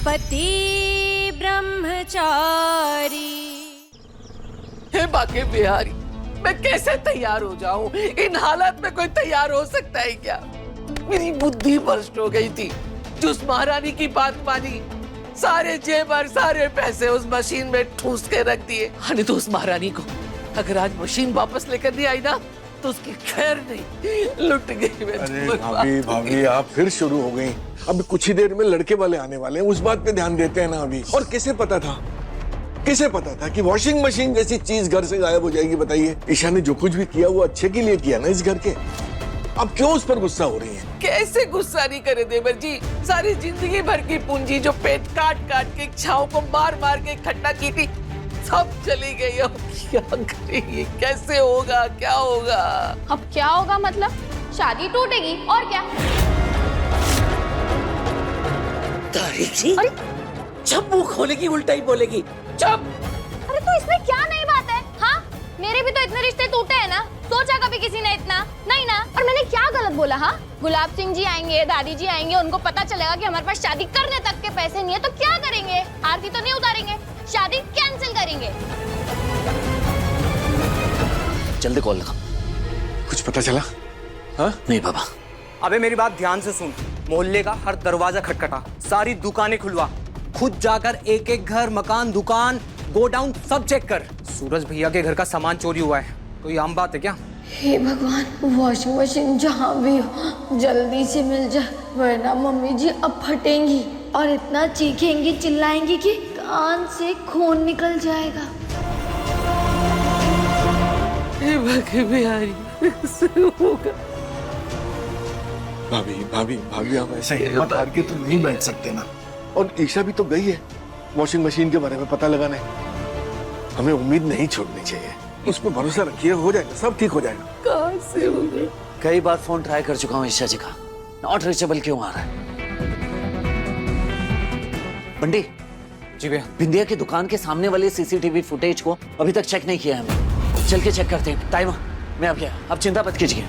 पति ब्रह्मचारी। हे बाके बिहारी, मैं कैसे तैयार हो जाऊं? इन हालात में कोई तैयार हो सकता है क्या? मेरी बुद्धि भ्रष्ट हो गई थी। जो उस महारानी की बात मानी, सारे जेवर सारे पैसे उस मशीन में ठूस के रख दिए। नहीं तो उस महारानी को अगर आज मशीन वापस लेकर नहीं आई ना तो उसकी खैर नहीं, लुट गई मैं। अरे भाभी भाभी आप फिर शुरू हो गई। अभी कुछ ही देर में लड़के वाले आने वाले हैं, उस बात पे ध्यान देते हैं ना अभी। और किसे पता था कि वॉशिंग मशीन जैसी चीज घर से गायब हो जाएगी? बताइए, ईशा ने जो कुछ भी किया वो अच्छे के लिए किया ना इस घर के। अब क्यों उस पर गुस्सा हो रही है? कैसे गुस्सा नहीं करे देवर जी? सारी जिंदगी भर की पूंजी जो पेट काट काट के इच्छाओं को मार मार के इकट्ठा की थी, सब चली गई। अब क्या करेंगे? कैसे होगा? क्या होगा? अब क्या होगा मतलब? शादी टूटेगी और क्या? तारीखी, जब मुंह खोलेगी उल्टा ही बोलेगी। चुप। अरे तो इसमें क्या नई बात है? हाँ, मेरे भी तो इतने रिश्ते टूटे हैं ना। सोचा कभी किसी ने इतना? नहीं ना। और मैंने क्या गलत बोला? हाँ, गुलाब सिंह जी आएंगे, दादी जी आएंगे, उनको पता चलेगा कि हमारे पास शादी करने तक के पैसे नहीं है तो क्या करेंगे? आरती तो नहीं उतारेंगे, शादी कैंसिल करेंगे। जल्दी कॉल लगा। कुछ पता चला? हाँ? नहीं बाबा। अबे मेरी बात ध्यान से सुन। मोहल्ले का हर दरवाजा खटखटा, सारी दुकानें खुलवा, खुद जाकर एक एक घर, मकान, दुकान, गोडाउन सब चेक कर। सूरज भैया के घर का सामान चोरी हुआ है, कोई आम बात है क्या? हे भगवान, वॉशिंग मशीन जहाँ भी हो जल्दी से मिल जाए, वरना मम्मी जी अब फटेंगी और इतना चीखेंगी चिल्लाएंगी कि कान से खून निकल जाएगा। हे बाके बिहारी, कैसे होगा? भाभी भाभी भाभी आप ऐसा हिम्मत हार के तो नहीं बैठ सकते ना। और ईशा भी तो गई है वॉशिंग मशीन के बारे में पता लगाने। हमें उम्मीद नहीं छोड़नी चाहिए, उस पर भरोसा रखिए, हो जाएगा, सब ठीक हो जाएगा। कहाँ से होगा? कई बार फोन ट्राई कर चुका हूँ ईशा जी का, नॉट रीचेबल क्यों आ रहा है? बंटी जी भैया। बिंदिया की दुकान के सामने वाले सीसीटीवी फुटेज को अभी तक चेक नहीं किया है हमने। चल के चेक करते हैं। टाइम मैं अब गया, अब चिंता मत कीजिए।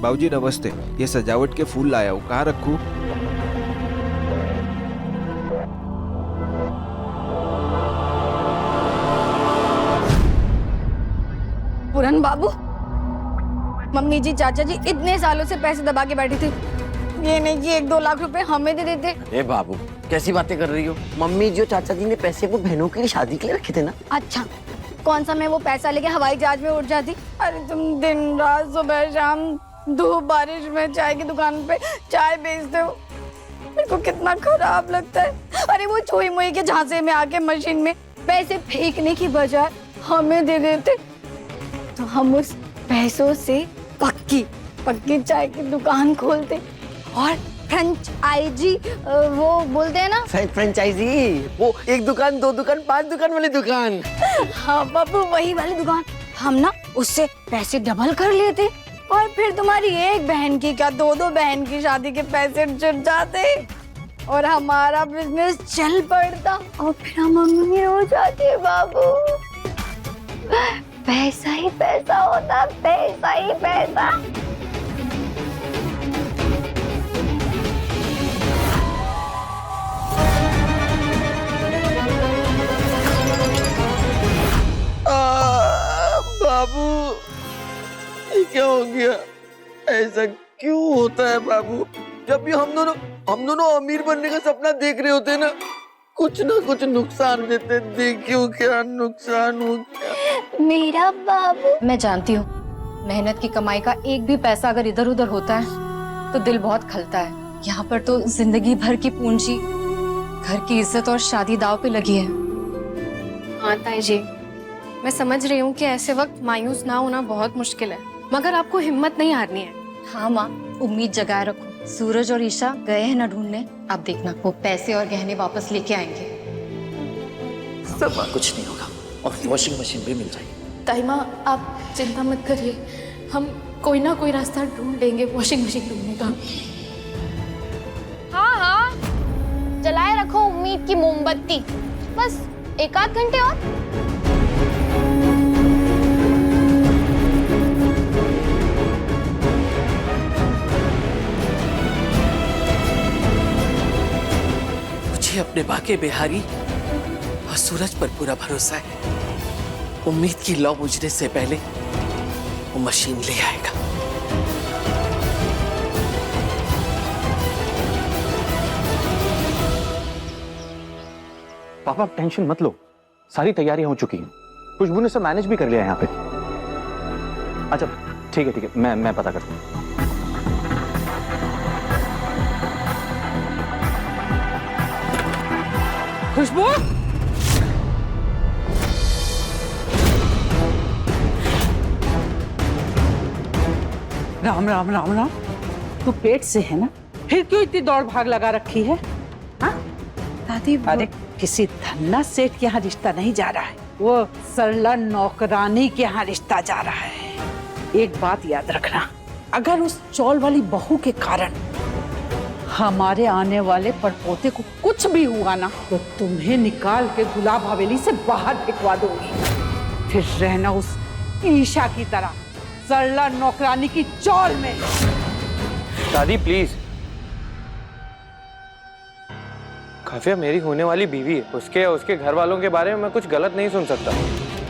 बाबूजी नमस्ते, ये सजावट के फूल लाया हूँ, कहाँ रखूँ? पूरन बाबू, मम्मी जी चाचा जी इतने सालों से पैसे दबा के बैठी थी, ये नहीं कि 1-2 लाख रुपए हमें दे देते। अरे बाबू कैसी बातें कर रही हो? मम्मी जो चाचा जी ने पैसे वो बहनों के लिए शादी के लिए रखे थे ना। अच्छा, कौन सा मैं वो पैसा लेके हवाई जहाज में उड़ जाती? अरे तुम दिन रात सुबह शाम धूप बारिश में चाय की दुकान पे चाय बेचते हो, मेरे को कितना खराब लगता है। अरे वो छुई मुई के झांसे में आके मशीन में पैसे फेंकने की बजाय हमें दे देते तो हम उस पैसों से पक्की चाय की दुकान खोलते और फ्रेंचाइजी, वो बोलते हैं ना फ्रेंचाइजी, वो 1 दुकान 2 दुकान 5 दुकान वाली दुकान। हाँ बाबू, वही वाली दुकान। हम ना उससे पैसे डबल कर लेते और फिर तुम्हारी एक बहन की क्या 2-2 बहन की शादी के पैसे जुट जाते और हमारा बिजनेस चल पड़ता और फिर हम अमीर हो जाते। बाबू, पैसा ही पैसा होता, पैसा ही पैसा। बाबू, ये क्या हो गया? ऐसा क्यों होता है बाबू? जब भी हम दोनों अमीर बनने का सपना देख रहे होते हैं ना कुछ नुकसान देते। देखियो क्या नुकसान हो गया मेरा बाबू। मैं जानती हूँ, मेहनत की कमाई का एक भी पैसा अगर इधर उधर होता है तो दिल बहुत खलता है। यहाँ पर तो जिंदगी भर की पूंजी, घर की इज्जत और शादी दाव पे लगी है। हाँ ताई जी, मैं समझ रही हूँ कि ऐसे वक्त मायूस ना होना बहुत मुश्किल है, मगर आपको हिम्मत नहीं हारनी है। हाँ माँ, उम्मीद जगाए रखो। सूरज और ईशा गए हैं ना ढूंढने, अब देखना वो पैसे और गहने वापस लेके आएंगे। सब कुछ नहीं होगा और वॉशिंग मशीन भी मिल जाएगी। ताई माँ, आप चिंता मत करिए, हम कोई ना कोई रास्ता ढूंढ लेंगे वॉशिंग मशीन ढूंढने का। हाँ हाँ, जलाए रखो उम्मीद की मोमबत्ती, बस 1-8 घंटे और। अपने बाके बिहारी और सूरज पर पूरा भरोसा है। उम्मीद की लौ बुझने से पहले वो मशीन ले आएगा। पापा आप टेंशन मत लो, सारी तैयारियां हो चुकी हैं। खुशबू ने सब मैनेज भी कर लिया है यहाँ पे। अच्छा ठीक है मैं पता करता हूँ। खुशबू, राम राम राम राम। तू पेट से है ना, फिर क्यों इतनी दौड़ भाग लगा रखी है? हाँ दादी अरे किसी धन्ना सेठ के यहाँ रिश्ता नहीं जा रहा है, वो सरला नौकरानी के यहाँ रिश्ता जा रहा है। एक बात याद रखना, अगर उस चौल वाली बहू के कारण हमारे आने वाले परपोते को कुछ भी हुआ ना, तो तुम्हें निकाल के गुलाब हवेली से बाहर फेंकवा दूंगी। फिर रहना उस ईशा की तरह सरला नौकरानी की चौल में। दादी प्लीज, काफिया मेरी होने वाली बीवी है, उसके घर वालों के बारे में मैं कुछ गलत नहीं सुन सकता।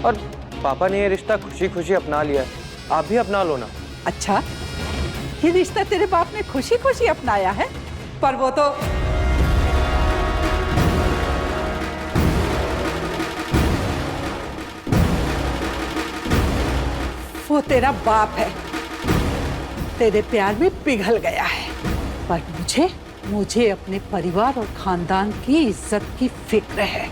और पापा ने ये रिश्ता खुशी खुशी अपना लिया है, आप भी अपना लो ना। अच्छा, ये रिश्ता तेरे बाप ने खुशी खुशी अपनाया है, पर वो तेरा बाप है, तेरे प्यार में पिघल गया है। पर मुझे अपने परिवार और खानदान की इज्जत की फिक्र है।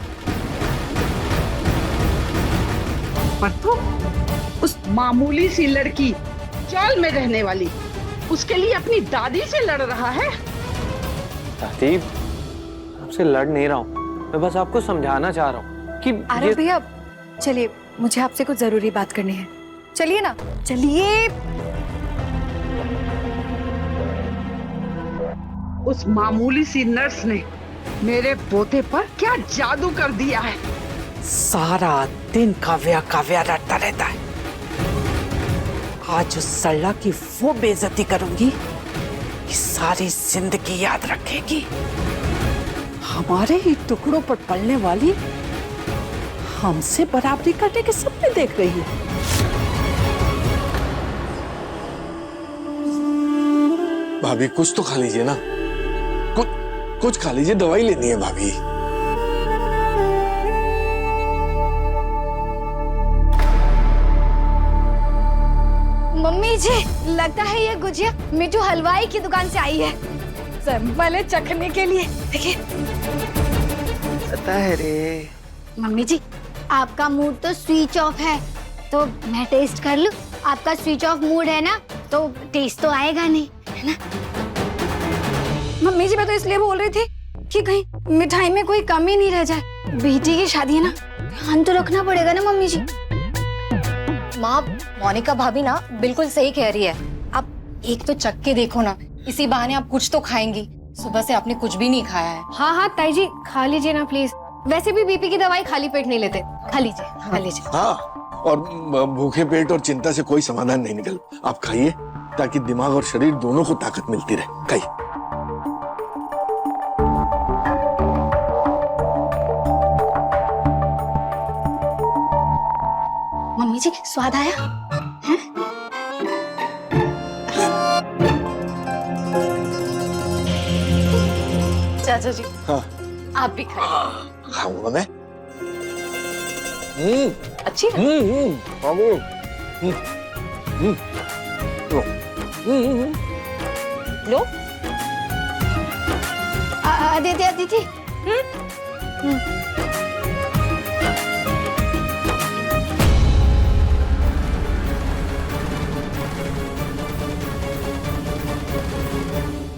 पर तू उस मामूली सी लड़की चौल में रहने वाली, उसके लिए अपनी दादी से लड़ रहा है। दादी आपसे लड़ नहीं रहा हूँ, मैं बस आपको समझाना चाह रहा हूँ कि अरे भैया चलिए, मुझे आपसे कुछ जरूरी बात करनी है। चलिए ना, चलिए। उस मामूली सी नर्स ने मेरे पोते पर क्या जादू कर दिया है। सारा दिन काव्या रटता रहता है। आज उस सरला की वो बेइज्जती करूंगी कि सारी जिंदगी याद रखेगी। हमारे ही टुकड़ों पर पलने वाली हमसे बराबरी करने के सपने देख रही है। भाभी कुछ तो खा लीजिए ना, कुछ खा लीजिए, दवाई लेनी है भाभी। मम्मी जी, लगता है ये गुजिया मिठू हलवाई की दुकान से आई है। सैंपल है चखने के लिए, देखिए। पता है रे। मम्मी जी, आपका मूड तो स्विच ऑफ है, तो मैं टेस्ट कर लूं? आपका स्विच ऑफ मूड है ना, तो टेस्ट तो आएगा नहीं, है ना? मम्मी जी, मैं तो इसलिए बोल रही थी कि कहीं मिठाई में कोई कमी नहीं रह जाए। बेटी की शादी है ना, ध्यान तो रखना पड़ेगा ना मम्मी जी। माँ, मोनिका भाभी ना बिल्कुल सही कह रही है। आप एक तो चख के देखो ना, इसी बहाने आप कुछ तो खाएंगी। सुबह से आपने कुछ भी नहीं खाया है। हाँ हाँ ताई जी, खा लीजिए ना प्लीज। वैसे भी बीपी की दवाई खाली पेट नहीं लेते। खा लीजिए, खा लीजिए। हाँ, और भूखे पेट और चिंता से कोई समाधान नहीं निकल। आप खाइए ताकि दिमाग और शरीर दोनों को ताकत मिलती रहे। खाइए। मम्मी जी, स्वाद आया? है? चाचा जी, हाँ, आप भी खाइए। खाऊंगा मैं। अच्छी है? लो। अदिति,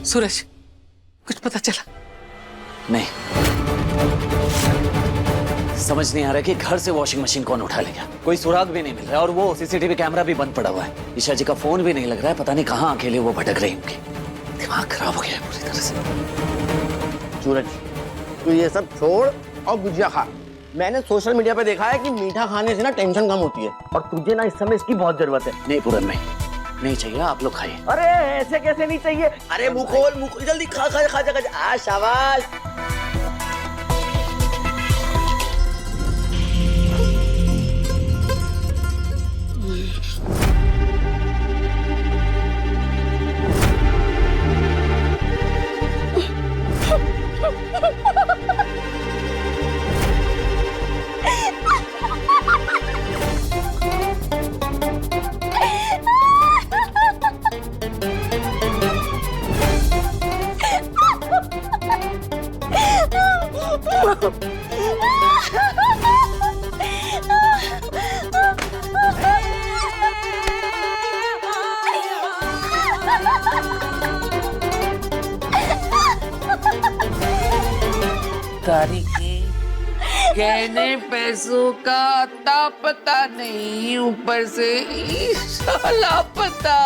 सूरज, कुछ पता चला? नहीं, समझ नहीं आ रहा कि घर से वॉशिंग मशीन कौन उठा ले गया। कोई सुराग भी नहीं मिल रहा, और वो सीसीटीवी कैमरा भी बंद पड़ा हुआ है। ईशा जी का फोन भी नहीं लग रहा है, पता नहीं कहाँ अकेले वो भटक रही होंगी। दिमाग खराब हो गया है पूरी तरह से। सूरज, तू ये सब छोड़ और गुजिया खा। मैंने सोशल मीडिया पे देखा है कि मीठा खाने से ना टेंशन कम होती है, और तुझे ना इस समय इसकी बहुत जरूरत है। नहीं पूरन, नहीं चाहिए, आप लोग खाइए। अरे ऐसे कैसे नहीं चाहिए? अरे मुंह खोल, जल्दी खा खा खा खा। शाबाश। तारीखी गहने पैसों का अता पता नहीं, ऊपर से लापता,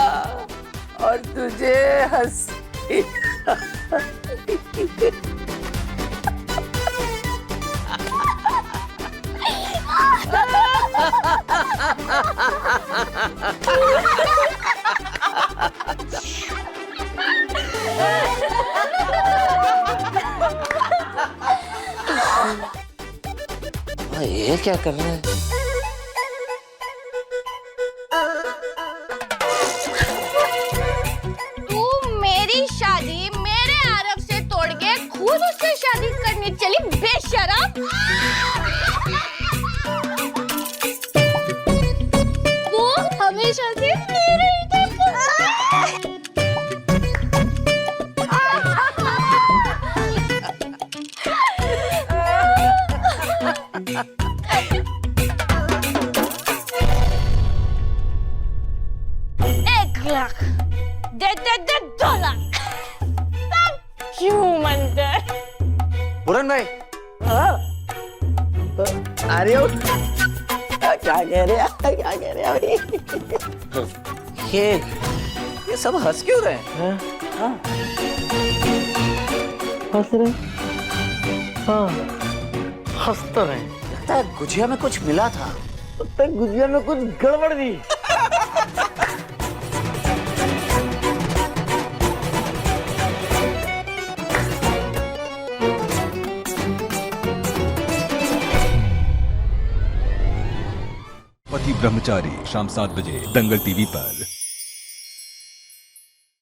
और तुझे हंसी ये क्या कर रहा है? तू मेरी शादी मेरे आरब से तोड़ के खुद उससे शादी करने चली बेशरम। वो हमेशा से मेरे ही था। लाख दे 2 लाख क्यों मंदिर पूरन भाई अरे क्या कह रहे हैं, क्या कह रहे हैं भाई? ये सब हंस क्यों रहे हैं? हंस रहे? हाँ हंस तो रहे। लगता है गुजिया में कुछ मिला था। लगता है गुजिया में कुछ गड़बड़ थी। पति ब्रह्मचारी शाम 7 बजे दंगल टीवी पर।